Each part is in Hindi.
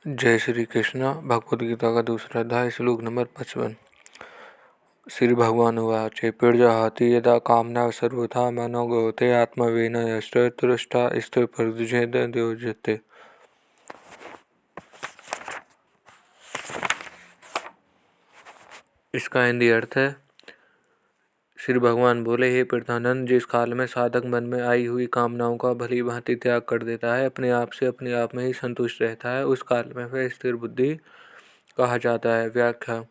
जय श्री कृष्ण। भगवद गीता का दूसरा अध्याय श्लोक नंबर 55। श्री भगवान उवाच पीर्जहति यदा कामना सर्वथा मनोगते आत्मवेन यष्टुष्टा स्थिर प्रद्युजते। इसका हिंदी अर्थ है, श्री भगवान बोले, हे प्रधानंद, जिस काल में साधक मन में आई हुई कामनाओं का भली भांति त्याग कर देता है, अपने आप से अपने आप में ही संतुष्ट रहता है, उस काल में वह स्थिर बुद्धि कहा जाता है। व्याख्या।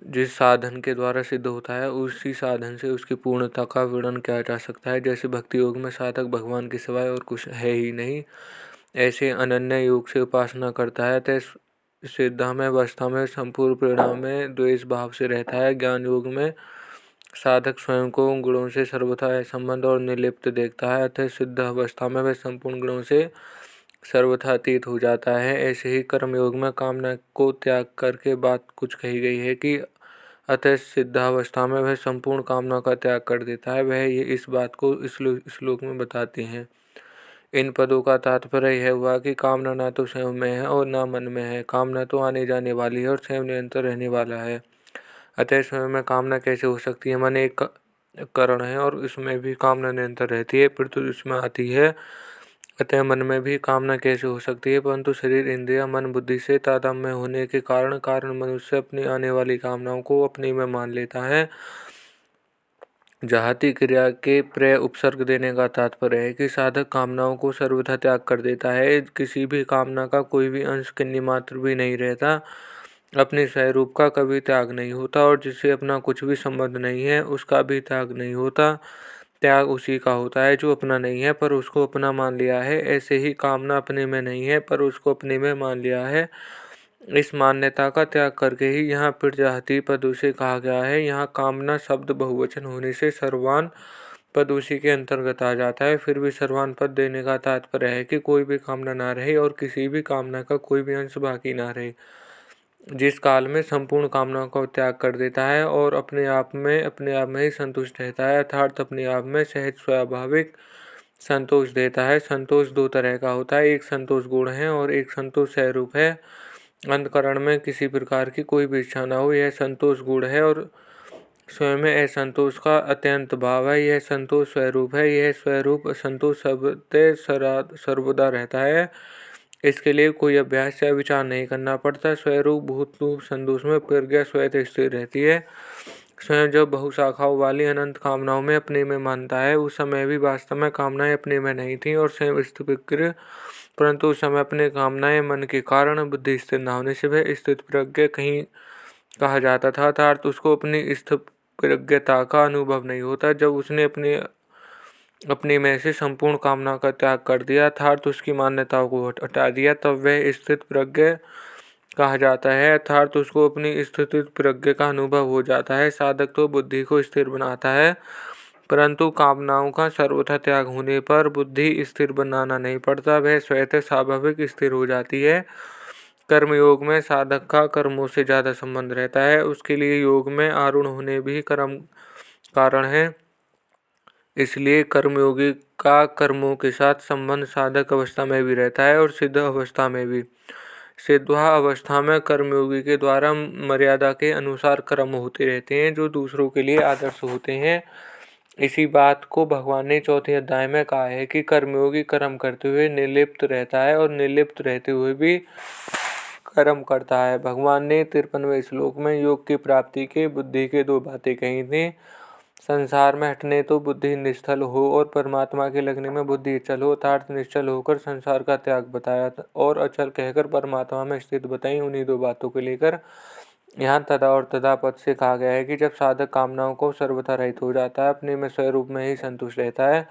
जिस साधन के द्वारा सिद्ध होता है उसी साधन से उसकी पूर्णता का वर्णन किया जा सकता है। जैसे भक्ति योग में साधक भगवान के सिवाय और कुछ है ही नहीं, ऐसे अनन्य योग से उपासना करता है, तथा सिद्धा में अवस्था में संपूर्ण प्रेरणा में द्वेष भाव से रहता है। ज्ञान योग में साधक स्वयं को गुणों से सर्वथा असंबद्ध और निर्लिप्त देखता है, अतः सिद्ध अवस्था में वह संपूर्ण गुणों से सर्वथा अतीत हो जाता है। ऐसे ही कर्म योग में कामना को त्याग करके बात कुछ कही गई है कि अतः सिद्धावस्था में वह संपूर्ण कामना का त्याग कर देता है। वह ये इस बात को इस श्लोक में बताते हैं। इन पदों का तात्पर्य यह हुआ कि कामना ना तो स्वयं में है और ना मन में है। कामना तो आने जाने वाली है और स्वयं निरंतर रहने वाला है। अतः स्वयं में कामना कैसे हो सकती है? मन एक कारण है और उसमें भी कामना निरंतर रहती है, फिर तो इसमें आती है। अतः मन में भी कामना कैसे हो सकती है? परंतु शरीर, इंद्रिया, मन, बुद्धि से तादात्म्य होने के कारण मनुष्य अपनी आने वाली कामनाओं को अपनी में मान लेता है। जाहति क्रिया के प्रय उपसर्ग देने का तात्पर्य है कि साधक कामनाओं को सर्वथा त्याग कर देता है। किसी भी कामना का कोई भी अंश किन्नी मात्र भी नहीं रहता। अपने स्वरूप का कभी त्याग नहीं होता और जिससे अपना कुछ भी संबंध नहीं है उसका भी त्याग नहीं होता। त्याग उसी का होता है जो अपना नहीं है पर उसको अपना मान लिया है। ऐसे ही कामना अपने में नहीं है पर उसको अपने में मान लिया है। इस मान्यता का त्याग करके ही यहाँ पीर्जहति पद उसे कहा गया है। यहाँ कामना शब्द बहुवचन होने से सर्वान पद उसी के अंतर्गत आ जाता है। फिर भी सर्वान पद देने का तात्पर्य है कि कोई भी कामना ना रहे और किसी भी कामना का कोई भी अंश बाकी ना रहे। जिस काल में संपूर्ण कामनाओं का त्याग कर देता है और अपने आप में ही संतुष्ट रहता है, अर्थात अपने आप में सहज स्वाभाविक संतोष देता है। संतोष दो तरह का होता है, एक संतोष गुण है और एक संतोष स्वरूप है। अंतकरण में किसी प्रकार की कोई भी इच्छा न हो, यह संतोष गुण है और स्वयं में असंतोष का अत्यंत भाव है, यह संतोष स्वरूप है। यह स्वरूप संतोष सर्वदा रहता है। इसके लिए कोई अभ्यास या विचार नहीं करना पड़ता। स्वरूप भूत संतोष में प्रज्ञा स्वयं स्थिर रहती है। स्वयं जब बहुशाखाओं वाली अनंत कामनाओं में अपने में मानता है, उस समय भी वास्तव में कामनाएं अपने में नहीं थी और स्वयं स्थित, परंतु उस समय अपने कामनाएं मन के कारण बुद्धि स्थिर न होने से वह स्थित प्रज्ञ कहीं कहा जाता था, अर्थात उसको अपनी स्थित प्रज्ञता का अनुभव नहीं होता। जब उसने अपने में से संपूर्ण कामना का त्याग कर दिया अर्थात उसकी मान्यताओं को हटा दिया, तब वह स्थित प्रज्ञ कहा जाता है, अर्थात उसको अपनी स्थिति प्रज्ञ का अनुभव हो जाता है। साधक तो बुद्धि को स्थिर बनाता है, परंतु कामनाओं का सर्वथा त्याग होने पर बुद्धि स्थिर बनाना नहीं पड़ता, वह स्वतः स्वाभाविक स्थिर हो जाती है। कर्मयोग में साधक का कर्मों से ज़्यादा संबंध रहता है, उसके लिए योग में आरूढ़ होने भी कर्म कारण है। इसलिए कर्मयोगी का कर्मों के साथ संबंध साधक अवस्था में भी रहता है और सिद्ध अवस्था में भी। सिद्धा अवस्था में कर्मयोगी के द्वारा मर्यादा के अनुसार कर्म होते रहते हैं जो दूसरों के लिए आदर्श होते हैं। इसी बात को भगवान ने चौथे अध्याय में कहा है कि कर्मयोगी कर्म करते हुए निर्लिप्त रहता है और निर्लिप्त रहते हुए भी कर्म करता है। भगवान ने 53वें श्लोक में योग की प्राप्ति के बुद्धि के दो बातें कही थी। संसार में हटने तो बुद्धि निश्चल हो और परमात्मा के लगने में बुद्धि अचल हो, अर्थात निश्चल होकर संसार का त्याग बताया और अचल कहकर परमात्मा में स्थित बताई। उन्हीं दो बातों को लेकर यहाँ तदा और तदा पद से कहा गया है कि जब साधक कामनाओं को सर्वथा रहित हो जाता है, अपने में स्वरूप में ही संतुष्ट रहता है,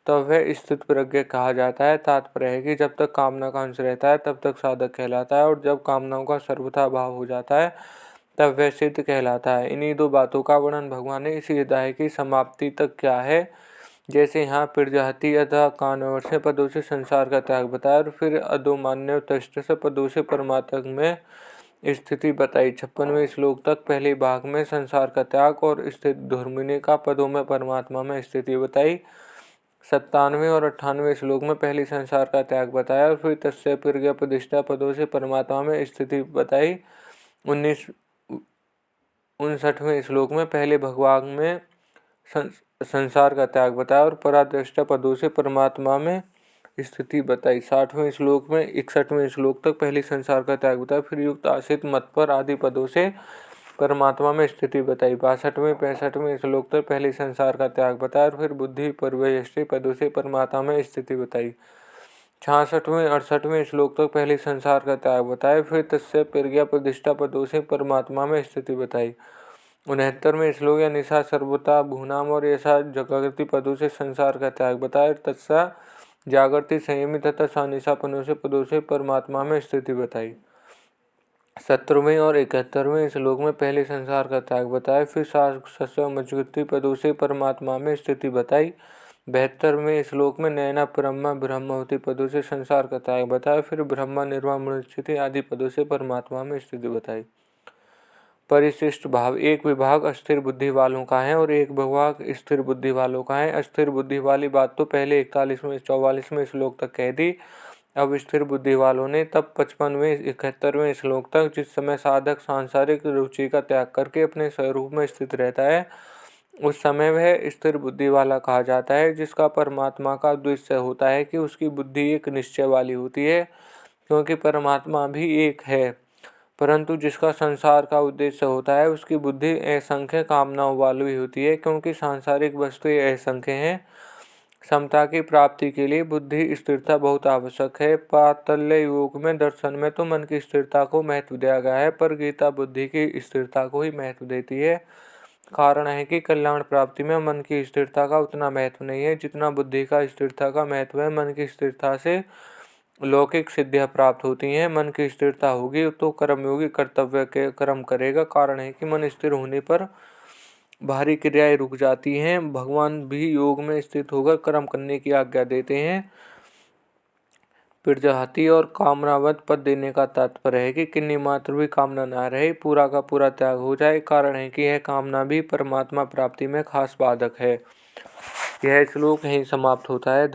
तब वह स्थित प्रज्ञ कहा जाता है। तात्पर्य है कि जब तक कामना का अंश रहता है तब तक साधक कहलाता है और जब कामनाओं का सर्वथा अभाव हो जाता है तब वह सिद्ध कहलाता है। इन्हीं दो बातों का वर्णन भगवान ने इसी अध्याय की समाप्ति तक किया है। जैसे यहाँ पीर्जहति अतः कानवर्ष पदों से संसार का त्याग बताया और फिर अधोमान्य तष्ट पदों से परमात्मा में स्थिति बताई। 56वें श्लोक तक पहले भाग में संसार का त्याग और स्थित धर्मिणी का पदों में परमात्मा में स्थिति बताई। 97वें और 98वें श्लोक में पहली संसार का त्याग बताया और फिर तस्य प्रज्ञा प्रतिष्ठा पदों से परमात्मा में स्थिति बताई। 59वें श्लोक में पहले भगवान में संसार का त्याग बताया और परादृष्टा पदों से परमात्मा में स्थिति बताई। 60वें श्लोक में 61वें श्लोक तक पहली संसार का त्याग बताया, फिर युक्त आसित मत पर आदि पदों से परमात्मा में स्थिति बताई। 62वें 65वें श्लोक तक पहले संसार का त्याग बताया और फिर बुद्धि परवयष्टि पदों से परमात्मा में स्थिति बताई। 66वें 68वें श्लोक तक पहले संसार का त्याग बताया, फिर तस्य प्रज्ञा प्रतिष्ठा पदों से परमात्मा में स्थिति बताई। 69वें श्लोक या निशा सर्वता भूनाम और ऐसा जागृति पदों से संसार का त्याग बताया, तत्सा जागृति संयमी तथा सानिशा पदों से परमात्मा में स्थिति बताई। 70वें और 71वें श्लोक में पहले संसार का त्याग बताया, फिर मजगृति पदों से परमात्मा में स्थिति बताई। 72वें श्लोक में नैना ब्रह्मवती पदों से संसार का त्याग बताया, फिर ब्रह्मा निर्वाण स्थिति आदि पदों से परमात्मा में स्थिति बताई। परिशिष्ट भाव, एक विभाग अस्थिर बुद्धि वालों का है और एक विभाग स्थिर बुद्धि वालों का है। अस्थिर बुद्धि वाली बात तो पहले 41वें 44वें श्लोक तक कह दी। अब स्थिर बुद्धि वालों ने तब 55वें 71वें श्लोक तक, जिस समय साधक सांसारिक रुचि का त्याग करके अपने स्वरूप में स्थित रहता है, उस समय वह स्थिर बुद्धि वाला कहा जाता है। जिसका परमात्मा का उद्देश्य होता है कि उसकी बुद्धि एक निश्चय वाली होती है, क्योंकि परमात्मा भी एक है। परंतु जिसका संसार का उद्देश्य होता है, उसकी बुद्धि असंख्य कामनाओं वाली होती है, क्योंकि सांसारिक वस्तुएं असंख्य हैं। समता की प्राप्ति के लिए बुद्धि स्थिरता बहुत आवश्यक है। पातल्य योग में दर्शन में तो मन की स्थिरता को महत्व दिया गया है, पर गीता बुद्धि की स्थिरता को ही महत्व देती है। कारण है कि कल्याण प्राप्ति में मन की स्थिरता का उतना महत्व नहीं है जितना बुद्धि का स्थिरता का महत्व है। मन की स्थिरता से लौकिक सिद्धियां प्राप्त होती हैं। मन की स्थिरता होगी तो कर्मयोगी कर्तव्य के कर्म करेगा। कारण है कि मन स्थिर होने पर बाहरी क्रियाएं रुक जाती हैं। भगवान भी योग में स्थित होकर कर्म करने की आज्ञा देते हैं। प्रजाति और कामनावत पद देने का तात्पर्य है कि किन्नी मात्र भी कामना ना रहे, पूरा का पूरा त्याग हो जाए। कारण है कि यह कामना भी परमात्मा प्राप्ति में खास बाधक है। यह श्लोक यहीं समाप्त होता है।